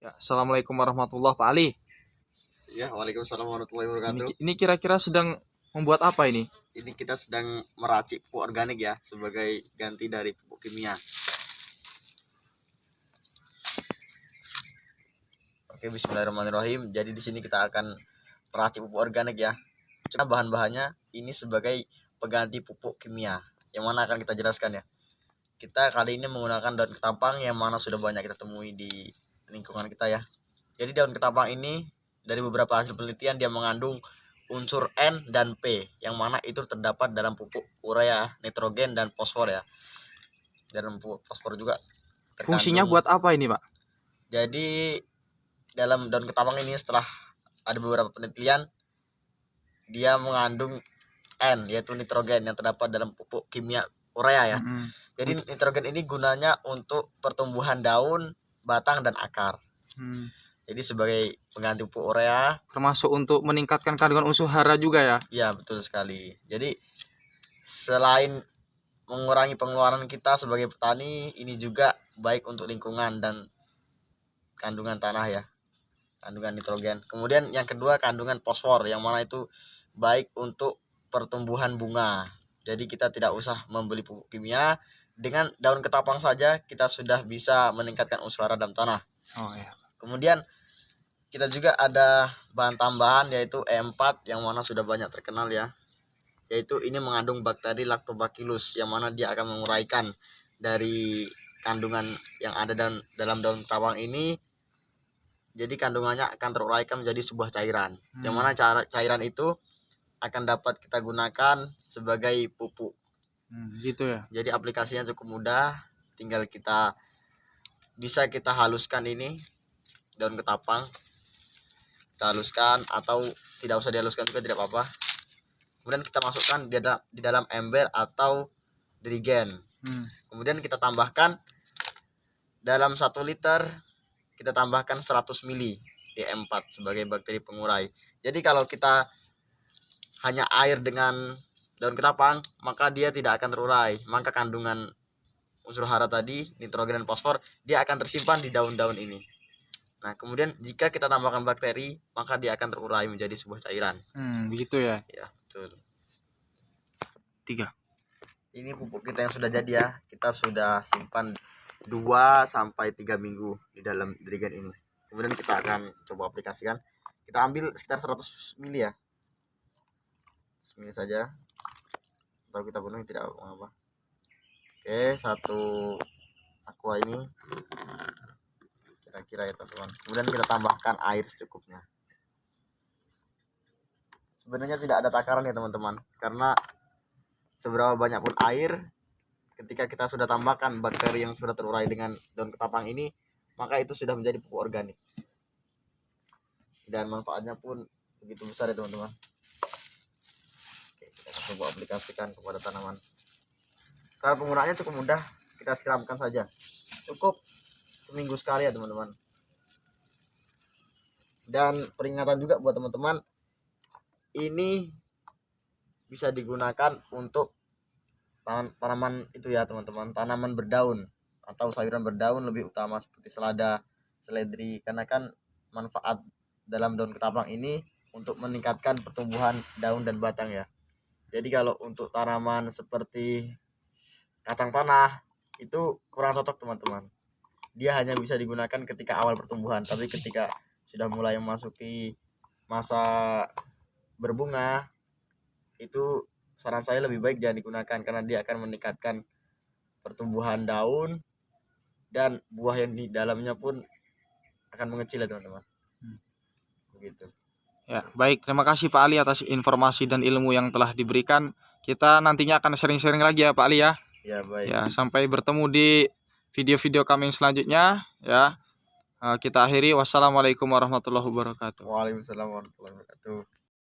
Ya, Assalamualaikum warahmatullahi Pak Ali. Ya, waalaikumsalam warahmatullahi Ini, wabarakatuh. ini kira-kira sedang membuat apa ini? Ini kita sedang meracik pupuk organik ya, sebagai ganti dari pupuk kimia. Oke, bismillahirrahmanirrahim. Jadi di sini kita akan meracik pupuk organik ya. Cuma bahan-bahannya ini sebagai pengganti pupuk kimia, yang mana akan kita jelaskan ya. Kita kali ini menggunakan daun ketapang yang mana sudah banyak kita temui di lingkungan kita ya. Jadi daun ketapang ini dari beberapa hasil penelitian dia mengandung unsur N dan P, yang mana itu terdapat dalam pupuk urea, nitrogen, dan fosfor ya. Dalam pupuk fosfor juga terkandung. Fungsinya buat apa ini, Pak? Jadi dalam daun ketapang ini setelah ada beberapa penelitian, dia mengandung N, yaitu nitrogen yang terdapat dalam pupuk kimia urea ya. Jadi nitrogen ini gunanya untuk pertumbuhan daun, batang, dan akar. Jadi sebagai pengganti pupuk urea. Termasuk untuk meningkatkan kandungan unsur hara juga ya? Ya, betul sekali. Jadi selain mengurangi pengeluaran kita sebagai petani, ini juga baik untuk lingkungan dan kandungan tanah ya, kandungan nitrogen. Kemudian yang kedua kandungan fosfor, yang mana itu baik untuk pertumbuhan bunga. Jadi kita tidak usah membeli pupuk kimia, dengan daun ketapang saja kita sudah bisa meningkatkan unsur hara dalam tanah. Oh ya. Kemudian kita juga ada bahan tambahan yaitu E4, yang mana sudah banyak terkenal ya, yaitu ini mengandung bakteri Lactobacillus, yang mana dia akan menguraikan dari kandungan yang ada dalam daun ketapang ini. Jadi kandungannya akan teruraikan menjadi sebuah cairan, yang mana cairan itu akan dapat kita gunakan sebagai pupuk. Gitu ya. Jadi aplikasinya cukup mudah, tinggal kita haluskan ini daun ketapang, kita haluskan atau tidak usah dihaluskan juga tidak apa-apa. Kemudian kita masukkan di dalam ember atau dirigen. Kemudian kita tambahkan dalam 1 liter, kita tambahkan 100 ml D4 sebagai bakteri pengurai. Jadi kalau kita hanya air dengan daun ketapang, maka dia tidak akan terurai. Maka kandungan unsur hara tadi, nitrogen dan fosfor, dia akan tersimpan di daun-daun ini. Nah, kemudian jika kita tambahkan bakteri, maka dia akan terurai menjadi sebuah cairan. Begitu ya. Ya, betul. 3. Ini pupuk kita yang sudah jadi ya. Kita sudah simpan 2-3 minggu di dalam dirigen ini. Kemudian kita akan coba aplikasikan. Kita ambil sekitar 100 ml ya. 100 ml saja. Kalau kita penuhi tidak apa-apa. Oke, 1 aqua ini kira-kira ya teman-teman. Kemudian kita tambahkan air secukupnya. Sebenarnya tidak ada takaran ya teman-teman, karena seberapa banyak pun air, ketika kita sudah tambahkan bakteri yang sudah terurai dengan daun ketapang ini, maka itu sudah menjadi pupuk organik. Dan manfaatnya pun begitu besar ya teman-teman. Oke, kita coba aplikasikan kepada tanaman. Cara penggunaannya cukup mudah, kita siramkan saja. Cukup seminggu sekali ya teman-teman. Dan peringatan juga buat teman-teman, ini bisa digunakan untuk tanaman itu ya teman-teman, tanaman berdaun atau sayuran berdaun lebih utama seperti selada, seledri, karena kan manfaat dalam daun ketapang ini untuk meningkatkan pertumbuhan daun dan batang ya. Jadi kalau untuk tanaman seperti kacang tanah itu kurang cocok teman-teman. Dia hanya bisa digunakan ketika awal pertumbuhan, tapi ketika sudah mulai memasuki masa berbunga, itu saran saya lebih baik jangan digunakan, karena dia akan meningkatkan pertumbuhan daun dan buah yang di dalamnya pun akan mengecil ya teman-teman. Begitu. Ya, baik. Terima kasih Pak Ali atas informasi dan ilmu yang telah diberikan. Kita nantinya akan sharing-sharing lagi ya Pak Ali ya. Ya, baik. Ya, sampai bertemu di video-video kami selanjutnya ya. Kita akhiri. Wassalamualaikum warahmatullahi wabarakatuh. Waalaikumsalam warahmatullahi wabarakatuh.